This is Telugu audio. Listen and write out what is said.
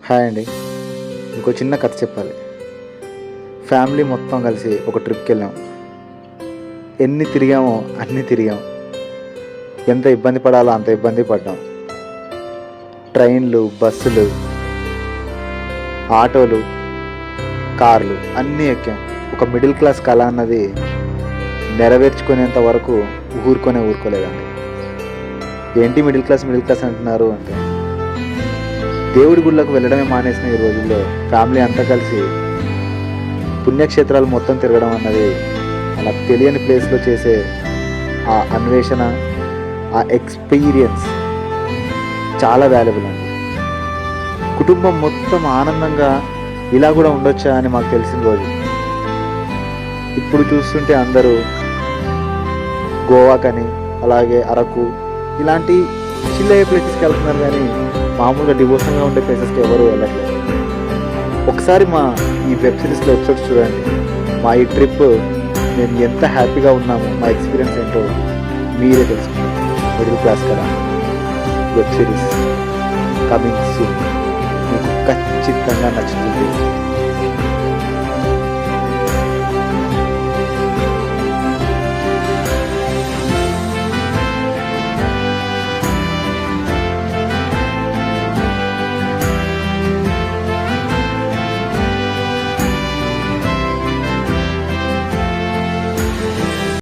హాయ్ అండి. ఇంకో చిన్న కథ చెప్పాలి. ఫ్యామిలీ మొత్తం కలిసి ఒక ట్రిప్కి వెళ్ళాం. ఎన్ని తిరిగామో అన్నీ తిరిగాం. ఎంత ఇబ్బంది పడాలో అంత ఇబ్బంది పడ్డాం. ట్రైన్లు, బస్సులు, ఆటోలు, కార్లు అన్నీ ఎక్కాం. ఒక మిడిల్ క్లాస్ కళ అన్నది నెరవేర్చుకునేంత వరకు ఊరుకోలేదండి. ఏంటి మిడిల్ క్లాస్ అంటున్నారు అంటే, దేవుడి గుళ్ళకు వెళ్ళడమే మానేసిన ఈ రోజుల్లో ఫ్యామిలీ అంతా కలిసి పుణ్యక్షేత్రాలు మొత్తం తిరగడం అన్నది, అలా తెలియని ప్లేస్లో చేసే ఆ అన్వేషణ, ఆ ఎక్స్పీరియన్స్ చాలా వాల్యుబుల్ అండి. కుటుంబం మొత్తం ఆనందంగా ఇలా కూడా ఉండొచ్చా అని మాకు తెలిసిన రోజు. ఇప్పుడు చూస్తుంటే అందరూ గోవాకని, అలాగే అరకు ఇలాంటి చిల్లయ్యే ప్లేసెస్కి వెళ్తున్నారు, కానీ మామూలుగా డివోషన్గా ఉండే ప్లేసెస్కి ఎవరు వెళ్ళట్లేదు. ఒకసారి మా ఈ వెబ్ సిరీస్లో ఎపిసోడ్స్ చూడండి. మా ఈ ట్రిప్ మేము ఎంత హ్యాపీగా ఉన్నామో, మా ఎక్స్పీరియన్స్ ఏంటో మీరే తెలుసుకుంటారు. మిడిల్ క్లాస్ కదా వెబ్ సిరీస్ కమింగ్ సూన్. మీకు ఖచ్చితంగా నచ్చుతుంది.